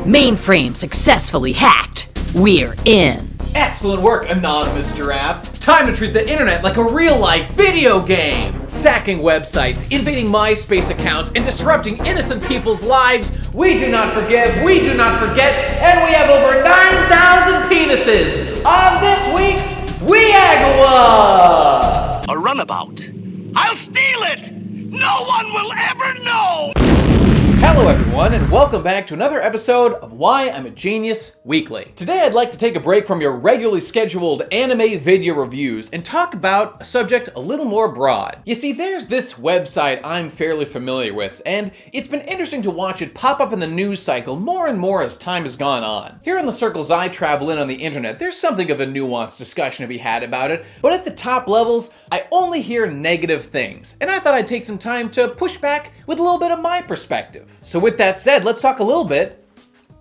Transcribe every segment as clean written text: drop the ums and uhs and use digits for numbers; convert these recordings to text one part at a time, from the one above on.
Mainframe successfully hacked. We're in. Excellent work, Anonymous Giraffe. Time to treat the internet like a real-life video game. Sacking websites, invading MySpace accounts, and disrupting innocent people's lives. We do not forgive, we do not forget, and we have over 9,000 penises on this week's WIAGW! A runabout. I'll steal it! No one will ever know! Hello everyone, and welcome back to another episode of Why I'm a Genius Weekly. Today I'd like to take a break from your regularly scheduled anime video reviews and talk about a subject a little more broad. You see, there's this website I'm fairly familiar with, and it's been interesting to watch it pop up in the news cycle more and more as time has gone on. Here in the circles I travel in on the internet, there's something of a nuanced discussion to be had about it, but at the top levels, I only hear negative things, and I thought I'd take some time to push back with a little bit of my perspective. So with that said, let's talk a little bit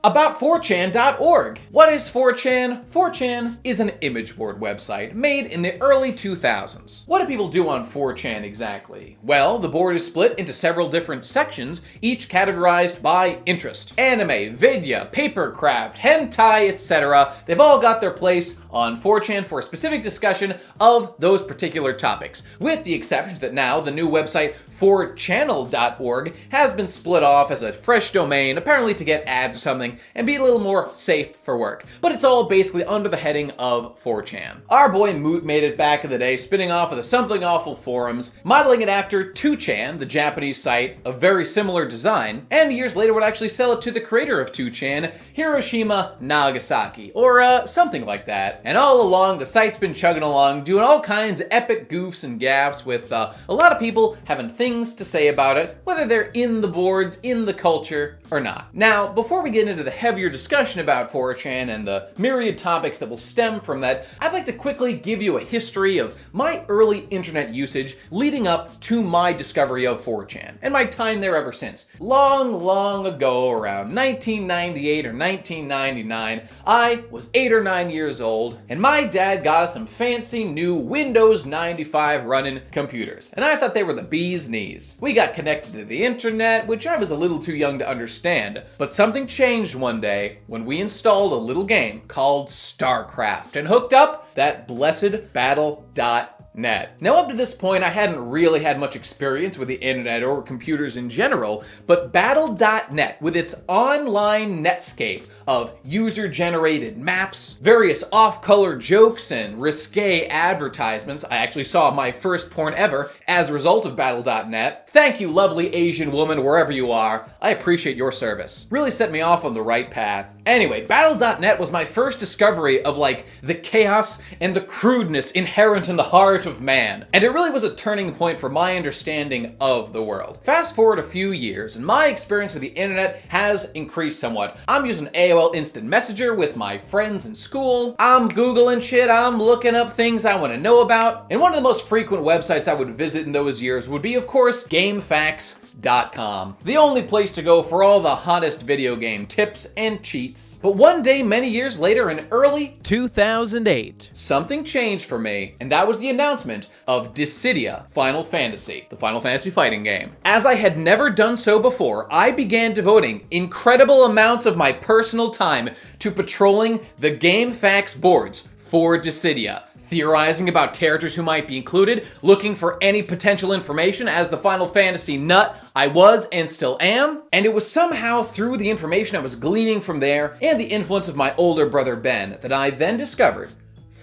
about 4chan.org. What is 4chan? 4chan is an image board website made in the early 2000s. What do people do on 4chan exactly? Well, the board is split into several different sections, each categorized by interest. Anime, vidya, papercraft, hentai, etc. They've all got their place on 4chan for a specific discussion of those particular topics, with the exception that now the new website 4channel.org has been split off as a fresh domain, apparently to get ads or something, and be a little more safe for work. But it's all basically under the heading of 4chan. Our boy Moot made it back in the day, spinning off of the Something Awful forums, modeling it after 2chan, the Japanese site of very similar design, and years later would actually sell it to the creator of 2chan, Hiroshima Nagasaki, or something like that. And all along, the site's been chugging along, doing all kinds of epic goofs and gaffes with a lot of people having things to say about it, whether they're in the boards, in the culture, or not. Now, before we get into the heavier discussion about 4chan and the myriad topics that will stem from that, I'd like to quickly give you a history of my early internet usage leading up to my discovery of 4chan, and my time there ever since. Long ago, around 1998 or 1999, I was 8 or 9 years old, and my dad got us some fancy new Windows 95 running computers, and I thought they were the bee's knees. We got connected to the internet, which I was a little too young to understand, but something changed one day when we installed a little game called StarCraft and hooked up that blessed Battle.net. Now, up to this point, I hadn't really had much experience with the internet or computers in general, but Battle.net, with its online netscape of user-generated maps, various off-color jokes, and risque advertisements. I actually saw my first porn ever as a result of Battle.net. Thank you, lovely Asian woman, wherever you are. I appreciate your service. Really set me off on the right path. Anyway, Battle.net was my first discovery of, the chaos and the crudeness inherent in the heart of man. And it really was a turning point for my understanding of the world. Fast forward a few years, and my experience with the internet has increased somewhat. I'm using AOL Instant Messenger with my friends in school. I'm Googling shit. I'm looking up things I want to know about. And one of the most frequent websites I would visit in those years would be, of course, GameFAQs.com, the only place to go for all the hottest video game tips and cheats. But one day, many years later, in early 2008, something changed for me, and that was the announcement of Dissidia Final Fantasy, the Final Fantasy fighting game. As I had never done so before, I began devoting incredible amounts of my personal time to patrolling the GameFAQs boards for Dissidia, theorizing about characters who might be included, looking for any potential information as the Final Fantasy nut I was and still am, and it was somehow through the information I was gleaning from there and the influence of my older brother Ben that I then discovered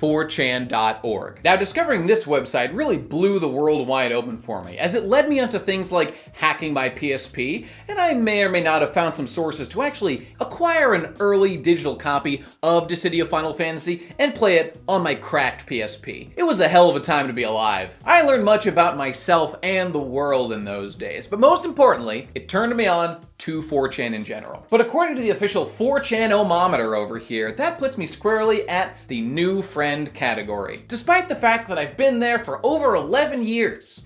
4chan.org. Now, discovering this website really blew the world wide open for me, as it led me onto things like hacking my PSP, and I may or may not have found some sources to actually acquire an early digital copy of Dissidia Final Fantasy and play it on my cracked PSP. It was a hell of a time to be alive. I learned much about myself and the world in those days, but most importantly, it turned me on to 4chan in general. But according to the official 4chan-omometer over here, that puts me squarely at the new friend category, despite the fact that I've been there for over 11 years.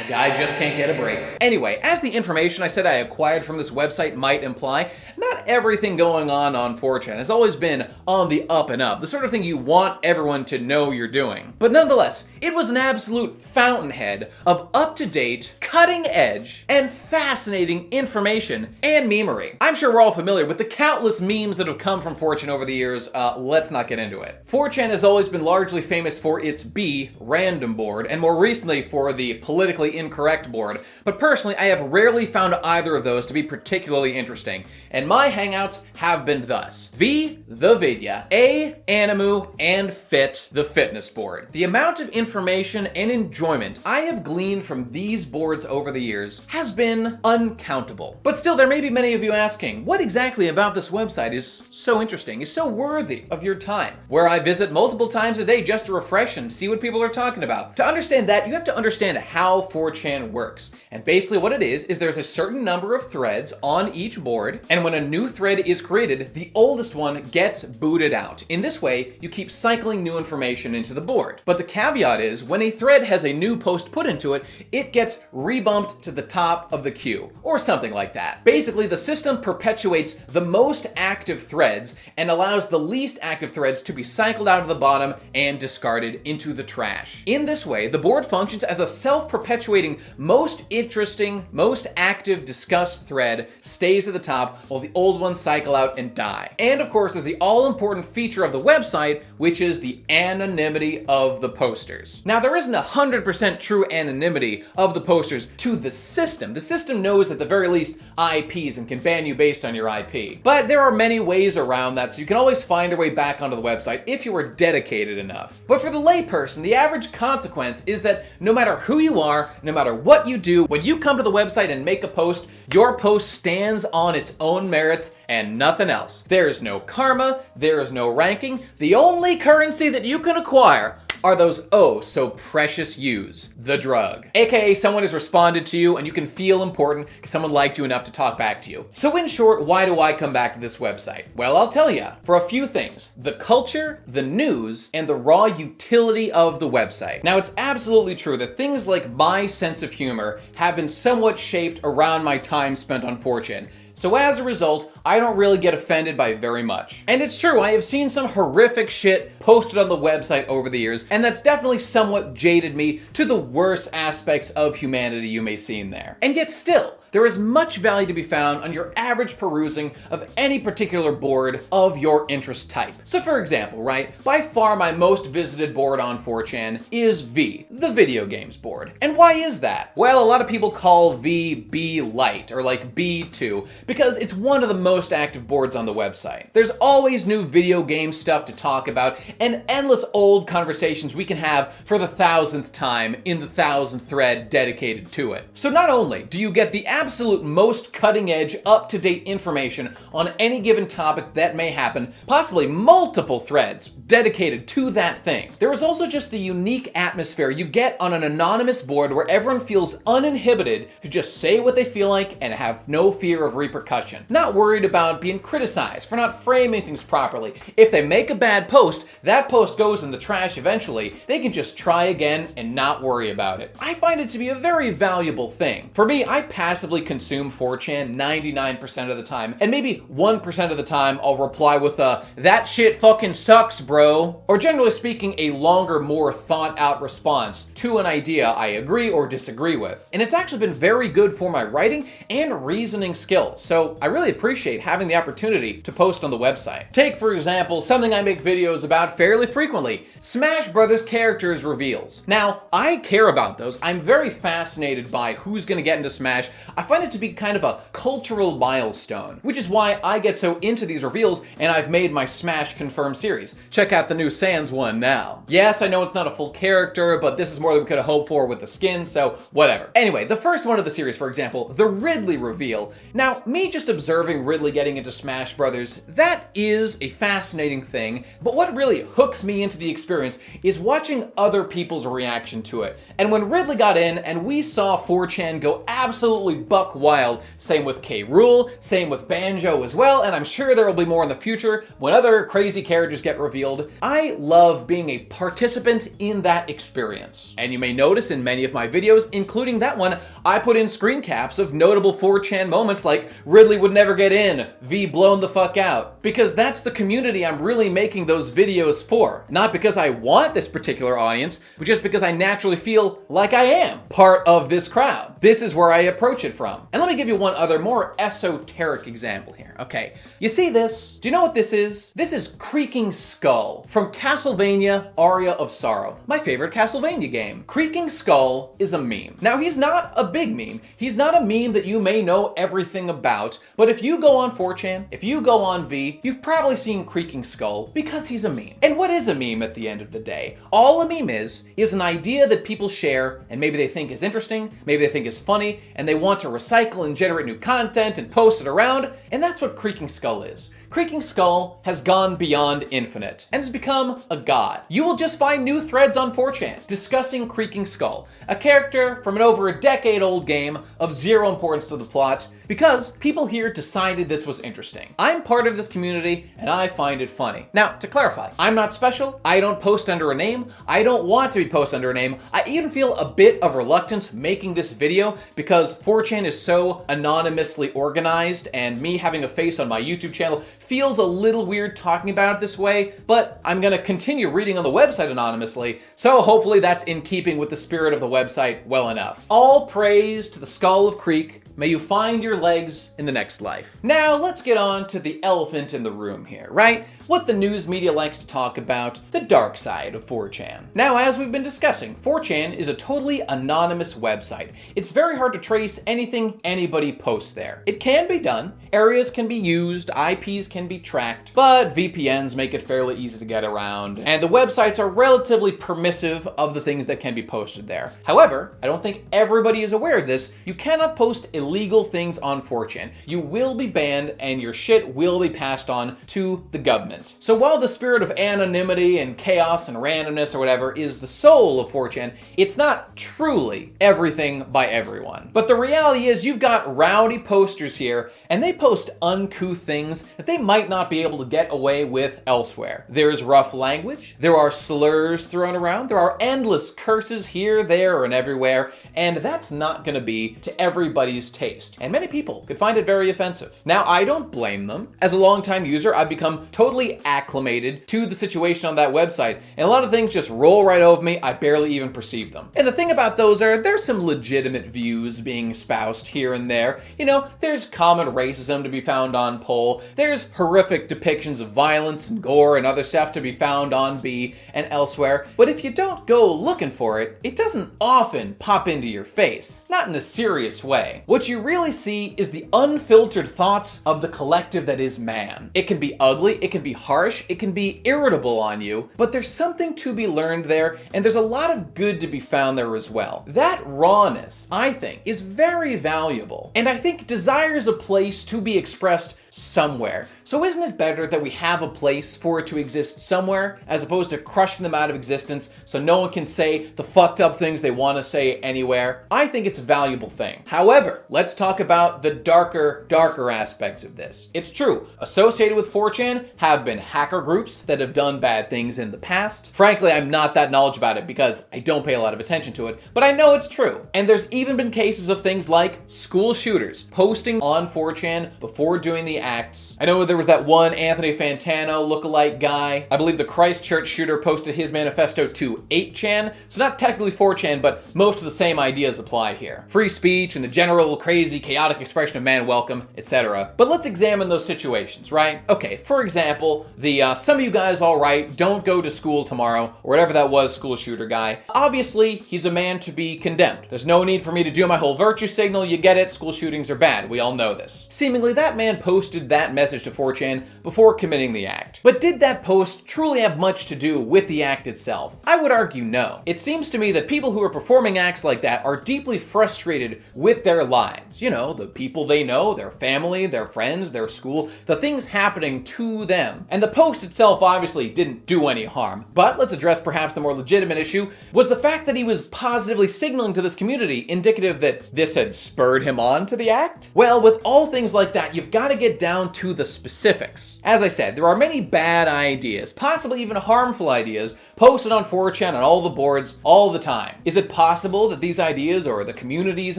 A guy just can't get a break. Anyway, as the information I said I acquired from this website might imply, not everything going on 4chan has always been on the up and up, the sort of thing you want everyone to know you're doing. But nonetheless, it was an absolute fountainhead of up-to-date, cutting-edge, and fascinating information and memery. I'm sure we're all familiar with the countless memes that have come from 4chan over the years. Let's not get into it. 4chan has always been largely famous for its B random board, and more recently for the politically incorrect board, but personally I have rarely found either of those to be particularly interesting, and my hangouts have been thus: V, the Vidya, A, Animu, and Fit, the fitness board. The amount of information and enjoyment I have gleaned from these boards over the years has been uncountable. But still, there may be many of you asking, what exactly about this website is so interesting, is so worthy of your time, where I visit multiple times a day just to refresh and see what people are talking about? To understand that, you have to understand how 4chan works. And basically what it is there's a certain number of threads on each board, and when a new thread is created, the oldest one gets booted out. In this way, you keep cycling new information into the board. But the caveat is, when a thread has a new post put into it, it gets rebumped to the top of the queue, or something like that. Basically, the system perpetuates the most active threads and allows the least active threads to be cycled out of the bottom and discarded into the trash. In this way, the board functions as a self-perpetuating, most interesting, most active discussed thread stays at the top while the old ones cycle out and die. And of course, there's the all-important feature of the website, which is the anonymity of the posters. Now, there isn't 100% true anonymity of the posters to the system. The system knows at the very least IPs and can ban you based on your IP. But there are many ways around that, so you can always find your way back onto the website if you are dedicated enough. But for the layperson, the average consequence is that no matter who you are, no matter what you do, when you come to the website and make a post, your post stands on its own merits and nothing else. There is no karma, there is no ranking. The only currency that you can acquire are those oh so precious yous, the drug. AKA someone has responded to you and you can feel important because someone liked you enough to talk back to you. So in short, why do I come back to this website? Well, I'll tell you, for a few things: the culture, the news, and the raw utility of the website. Now, it's absolutely true that things like my sense of humor have been somewhat shaped around my time spent on 4chan. So as a result, I don't really get offended by very much. And it's true, I have seen some horrific shit posted on the website over the years, and that's definitely somewhat jaded me to the worst aspects of humanity you may see in there. And yet still, there is much value to be found on your average perusing of any particular board of your interest type. So for example, right, by far my most visited board on 4chan is V, the video games board. And why is that? Well, a lot of people call V B Lite, or like B2, because it's one of the most active boards on the website. There's always new video game stuff to talk about, and endless old conversations we can have for the 1000th time in the 1000th thread dedicated to it. So not only do you get the absolute most cutting-edge, up-to-date information on any given topic that may happen, possibly multiple threads dedicated to that thing, there is also just the unique atmosphere you get on an anonymous board where everyone feels uninhibited to just say what they feel like and have no fear of repercussion. Not worried about being criticized for not framing things properly. If they make a bad post, that post goes in the trash eventually. They can just try again and not worry about it. I find it to be a very valuable thing. For me, I passively consume 4chan 99% of the time, and maybe 1% of the time I'll reply with a "that shit fucking sucks, bro," or generally speaking, a longer, more thought out response to an idea I agree or disagree with. And it's actually been very good for my writing and reasoning skills, so I really appreciate having the opportunity to post on the website. Take, for example, something I make videos about fairly frequently: Smash Brothers characters reveals. Now, I care about those. I'm very fascinated by who's gonna get into Smash. I find it to be kind of a cultural milestone, which is why I get so into these reveals, and I've made my Smash Confirmed series. Check out the new Sans one now. Yes, I know it's not a full character, but this is more than we could have hoped for with the skin, so whatever. Anyway, the first one of the series, for example, the Ridley reveal. Now, me just observing Ridley getting into Smash Brothers, that is a fascinating thing, but what really hooks me into the experience is watching other people's reaction to it. And when Ridley got in and we saw 4chan go absolutely buck wild, same with K. Rool, same with Banjo as well, and I'm sure there will be more in the future when other crazy characters get revealed, I love being a participant in that experience. And you may notice in many of my videos, including that one, I put in screen caps of notable 4chan moments like Ridley would never get in, V blown the fuck out. Because that's the community I'm really making those videos for. Not because I want this particular audience, but just because I naturally feel like I am part of this crowd. This is where I approach it from. And let me give you one other more esoteric example here. Okay, you see this? Do you know what this is? This is Creaking Skull from Castlevania Aria of Sorrow, my favorite Castlevania game. Creaking Skull is a meme. Now, he's not a big meme. He's not a meme that you may know everything about, but if you go on 4chan, if you go on V, you've probably seen Creaking Skull because he's a meme. And what is a meme at the end of the day? All a meme is an idea that people share and maybe they think is interesting, maybe they think is funny, and they want to recycle and generate new content and post it around, and that's what Creaking Skull is. Creaking Skull has gone beyond infinite and has become a god. You will just find new threads on 4chan discussing Creaking Skull, a character from an over a decade-old game of zero importance to the plot, because people here decided this was interesting. I'm part of this community and I find it funny. Now, to clarify, I'm not special, I don't post under a name, I don't want to be posted under a name, I even feel a bit of reluctance making this video because 4chan is so anonymously organized and me having a face on my YouTube channel feels a little weird talking about it this way, but I'm gonna continue reading on the website anonymously, so hopefully that's in keeping with the spirit of the website well enough. All praise to the Skull of Creek. May you find your legs in the next life. Now, let's get on to the elephant in the room here, right? What the news media likes to talk about, the dark side of 4chan. Now, as we've been discussing, 4chan is a totally anonymous website. It's very hard to trace anything anybody posts there. It can be done, areas can be used, IPs can be tracked, but VPNs make it fairly easy to get around, and the websites are relatively permissive of the things that can be posted there. However, I don't think everybody is aware of this. You cannot post illegal things on 4chan. You will be banned and your shit will be passed on to the government. So while the spirit of anonymity and chaos and randomness or whatever is the soul of 4chan, it's not truly everything by everyone. But the reality is you've got rowdy posters here and they post uncouth things that they might not be able to get away with elsewhere. There's rough language, there are slurs thrown around, there are endless curses here, there, and everywhere, and that's not gonna be to everybody's taste. And many people could find it very offensive. Now, I don't blame them. As a longtime user, I've become totally acclimated to the situation on that website, and a lot of things just roll right over me, I barely even perceive them. And the thing about those are, there's some legitimate views being espoused here and there. You know, there's common racism to be found on Pol, there's horrific depictions of violence and gore and other stuff to be found on B and elsewhere, but if you don't go looking for it, it doesn't often pop into your face. Not in a serious way. What you really see is the unfiltered thoughts of the collective that is man. It can be ugly, it can be harsh, it can be irritable on you, but there's something to be learned there, and there's a lot of good to be found there as well. That rawness, I think, is very valuable, and I think desires a place to be expressed somewhere. So isn't it better that we have a place for it to exist somewhere as opposed to crushing them out of existence so no one can say the fucked up things they want to say anywhere? I think it's a valuable thing. However, let's talk about the darker aspects of this. It's true, associated with 4chan have been hacker groups that have done bad things in the past. Frankly, I'm not that knowledgeable about it because I don't pay a lot of attention to it, but I know it's true. And there's even been cases of things like school shooters posting on 4chan before doing the acts. I know there was that one Anthony Fantano lookalike guy. I believe the Christchurch shooter posted his manifesto to 8chan, so not technically 4chan, but most of the same ideas apply here. Free speech and the general crazy, chaotic expression of man welcome, etc. But let's examine those situations, right? Okay, for example, the some of you guys all right, don't go to school tomorrow, or whatever that was, school shooter guy. Obviously, he's a man to be condemned. There's no need for me to do my whole virtue signal, you get it, school shootings are bad, we all know this. Seemingly, that man posted that message to 4chan before committing the act. But did that post truly have much to do with the act itself? I would argue no. It seems to me that people who are performing acts like that are deeply frustrated with their lives. lives. You know, the people they know, their family, their friends, their school, the things happening to them. And the post itself obviously didn't do any harm. But let's address perhaps the more legitimate issue, was the fact that he was positively signaling to this community indicative that this had spurred him on to the act? Well, with all things like that, you've got to get down to the specifics. As I said, there are many bad ideas, possibly even harmful ideas, posted on 4chan and all the boards all the time. Is it possible that these ideas or the communities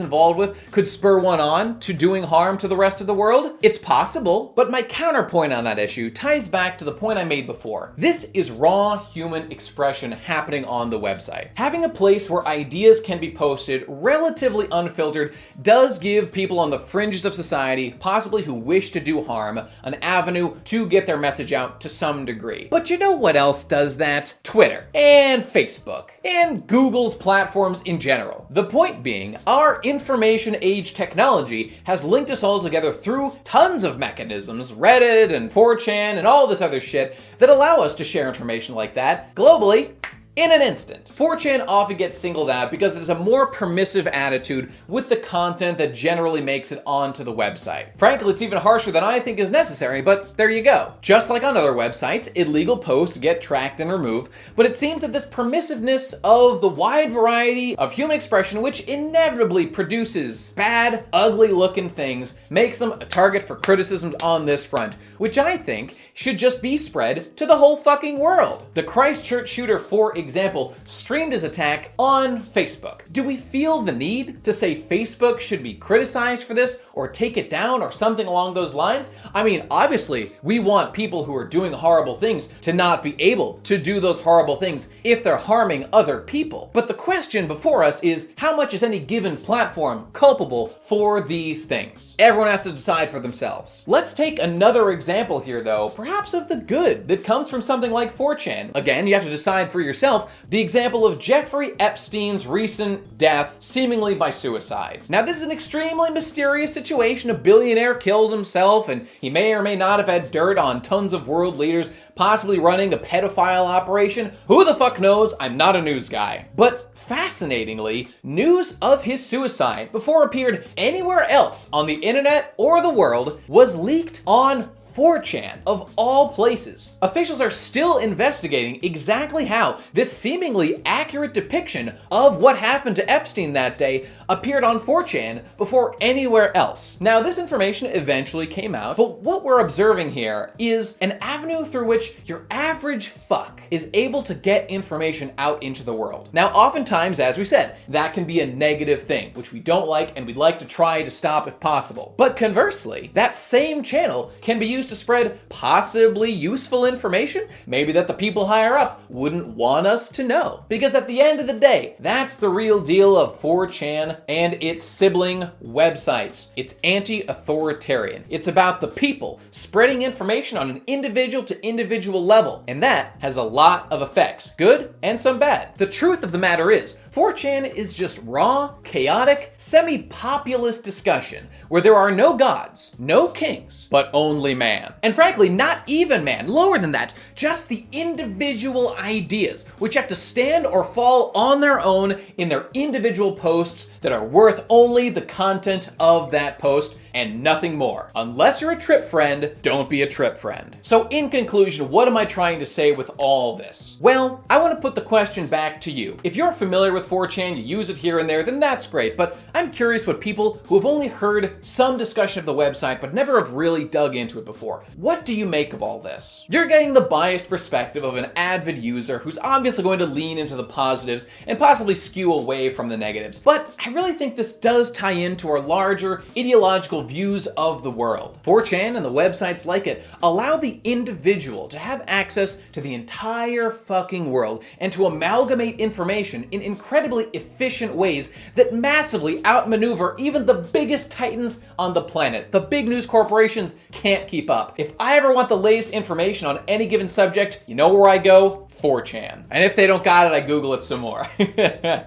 involved with could spur one on to doing harm to the rest of the world? It's possible, but my counterpoint on that issue ties back to the point I made before. This is raw human expression happening on the website. Having a place where ideas can be posted relatively unfiltered does give people on the fringes of society, possibly who wish to do harm, an avenue to get their message out to some degree. But you know what else does that? Twitter and Facebook and Google's platforms in general. The point being, our information age technology has linked us all together through tons of mechanisms, Reddit and 4chan and all this other shit that allow us to share information like that globally in an instant. 4chan often gets singled out because it has a more permissive attitude with the content that generally makes it onto the website. Frankly, it's even harsher than I think is necessary, but there you go. Just like on other websites, illegal posts get tracked and removed, but it seems that this permissiveness of the wide variety of human expression, which inevitably produces bad, ugly-looking things, makes them a target for criticism on this front, which I think should just be spread to the whole fucking world. The Christchurch shooter, for example, streamed his attack on Facebook. Do we feel the need to say Facebook should be criticized for this or take it down or something along those lines? I mean, obviously, we want people who are doing horrible things to not be able to do those horrible things if they're harming other people. But the question before us is, how much is any given platform culpable for these things? Everyone has to decide for themselves. Let's take another example here, though, perhaps of the good that comes from something like 4chan. Again, you have to decide for yourself. The example of Jeffrey Epstein's recent death, seemingly by suicide. Now, this is an extremely mysterious situation. A billionaire kills himself, and he may or may not have had dirt on tons of world leaders, possibly running a pedophile operation. Who the fuck knows? I'm not a news guy. But fascinatingly, news of his suicide, before it appeared anywhere else on the internet or the world, was leaked on 4chan, of all places. Officials are still investigating exactly how this seemingly accurate depiction of what happened to Epstein that day appeared on 4chan before anywhere else. Now, this information eventually came out, but what we're observing here is an avenue through which your average fuck is able to get information out into the world. Now, oftentimes, as we said, that can be a negative thing, which we don't like and we'd like to try to stop if possible. But conversely, that same channel can be used to spread possibly useful information, maybe that the people higher up wouldn't want us to know. Because at the end of the day, that's the real deal of 4chan and its sibling websites. It's anti-authoritarian. It's about the people spreading information on an individual to individual level, and that has a lot of effects, good and some bad. The truth of the matter is, 4chan is just raw, chaotic, semi-populist discussion where there are no gods, no kings, but only man. And frankly, not even man, lower than that, just the individual ideas, which have to stand or fall on their own in their individual posts that are worth only the content of that post and nothing more. Unless you're a trip friend, don't be a trip friend. So in conclusion, what am I trying to say with all this? Well, I want to put the question back to you. If you're familiar with 4chan, you use it here and there, then that's great, but I'm curious what people who have only heard some discussion of the website but never have really dug into it before, what do you make of all this? You're getting the biased perspective of an avid user who's obviously going to lean into the positives and possibly skew away from the negatives, but I really think this does tie into our larger ideological views of the world. 4chan and the websites like it allow the individual to have access to the entire fucking world and to amalgamate information in incredibly efficient ways that massively outmaneuver even the biggest titans on the planet. The big news corporations can't keep up. If I ever want the latest information on any given subject, you know where I go? 4chan. And if they don't got it, I Google it some more.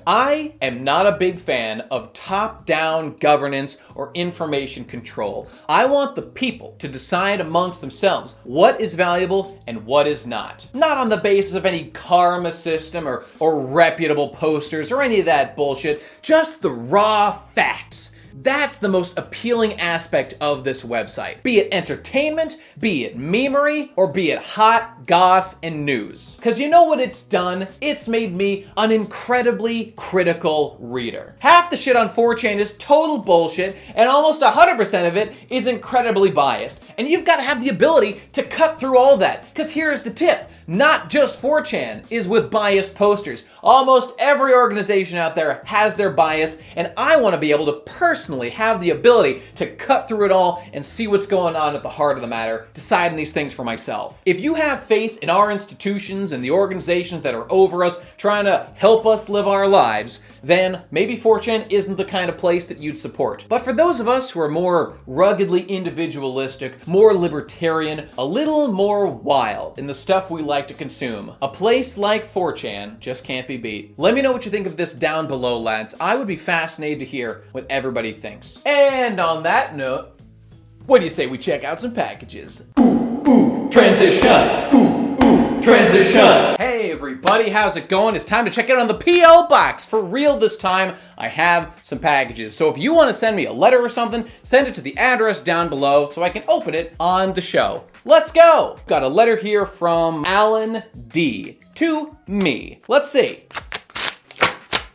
I am not a big fan of top-down governance or information control. I want the people to decide amongst themselves what is valuable and what is not. Not on the basis of any karma system or reputable posters or any of that bullshit, just the raw facts. That's the most appealing aspect of this website. Be it entertainment, be it memery, or be it hot goss and news. Because you know what it's done? It's made me an incredibly critical reader. Half the shit on 4chan is total bullshit, and almost 100% of it is incredibly biased. And you've got to have the ability to cut through all that. Because here's the tip. Not just 4chan is with biased posters. Almost every organization out there has their bias, and I want to be able to personally have the ability to cut through it all and see what's going on at the heart of the matter, deciding these things for myself. If you have faith in our institutions and the organizations that are over us, trying to help us live our lives, then maybe 4chan isn't the kind of place that you'd support. But for those of us who are more ruggedly individualistic, more libertarian, a little more wild in the stuff we like to consume, a place like 4chan just can't be beat. Let me know what you think of this down below, lads. I would be fascinated to hear what everybody thinks. And on that note, what do you say we check out some packages? Transition! Transition! Hey everybody, how's it going? It's time to check it out on the P.O. Box. For real this time, I have some packages. So if you want to send me a letter or something, send it to the address down below so I can open it on the show. Let's go! Got a letter here from Alan D. to me. Let's see.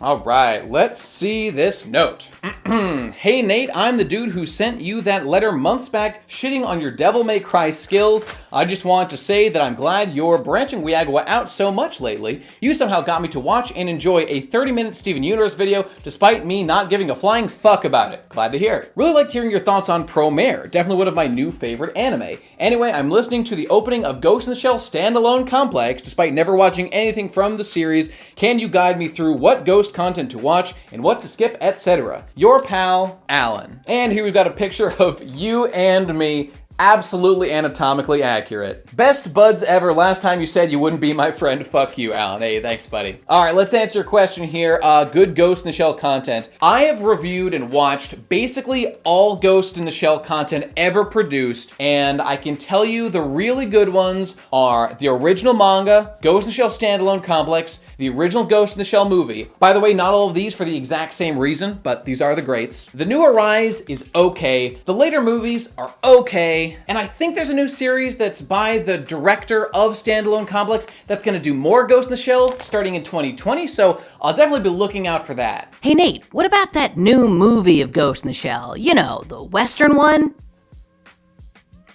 All right, let's see this note. Hey Nate, I'm the dude who sent you that letter months back shitting on your Devil May Cry skills. I just want to say that I'm glad you're branching WIAGW out so much lately. You somehow got me to watch and enjoy a 30-minute Steven Universe video despite me not giving a flying fuck about it. Glad to hear it. Really liked hearing your thoughts on Promare. Definitely one of my new favorite anime. Anyway, I'm listening to the opening of Ghost in the Shell Standalone Complex despite never watching anything from the series. Can you guide me through what Ghost content to watch and what to skip, etc.? Your pal, Alan. And here we've got a picture of you and me. Absolutely anatomically accurate. Best buds ever. Last time you said you wouldn't be my friend. Fuck you, Alan. Hey, thanks, buddy. All right, let's answer your question here. Good Ghost in the Shell content. I have reviewed and watched basically all Ghost in the Shell content ever produced, and I can tell you the really good ones are the original manga, Ghost in the Shell Standalone Complex, the original Ghost in the Shell movie. By the way, not all of these for the exact same reason, but these are the greats. The new Arise is okay. The later movies are okay. And I think there's a new series that's by the director of Standalone Complex that's gonna do more Ghost in the Shell starting in 2020, so I'll definitely be looking out for that. Hey Nate, what about that new movie of Ghost in the Shell? You know, the Western one?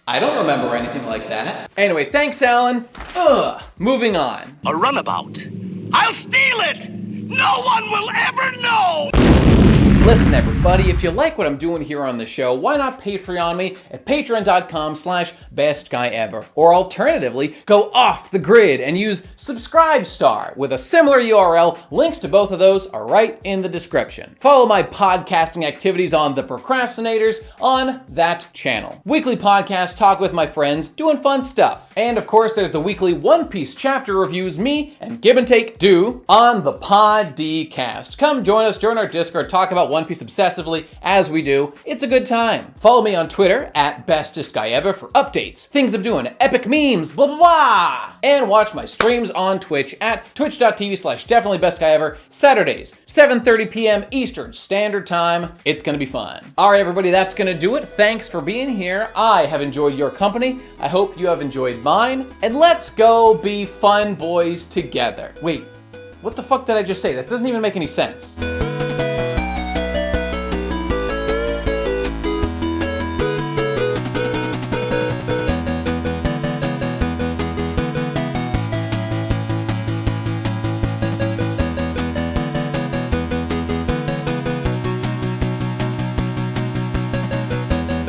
I don't remember anything like that. Anyway, thanks, Alan. Moving on. A runabout. I'll steal it! No one will ever know! Listen, everybody, if you like what I'm doing here on the show, why not Patreon me at patreon.com/bestguyever? Or alternatively, go off the grid and use Subscribestar with a similar URL. Links to both of those are right in the description. Follow my podcasting activities on The Procrastinators on that channel. Weekly podcast, talk with my friends, doing fun stuff. And of course, there's the weekly One Piece chapter reviews me and Give and Take do on the Podcast. Come join us, join our Discord, talk about One Piece obsessively, as we do. It's a good time. Follow me on Twitter at BestGuyEver for updates, things I'm doing, epic memes, blah, blah, blah. And watch my streams on Twitch at twitch.tv/definittelybestguyever, Saturdays, 7:30 p.m. Eastern Standard Time. It's gonna be fun. All right, everybody, that's gonna do it. Thanks for being here. I have enjoyed your company. I hope you have enjoyed mine. And let's go be fun boys together. Wait, what the fuck did I just say? That doesn't even make any sense.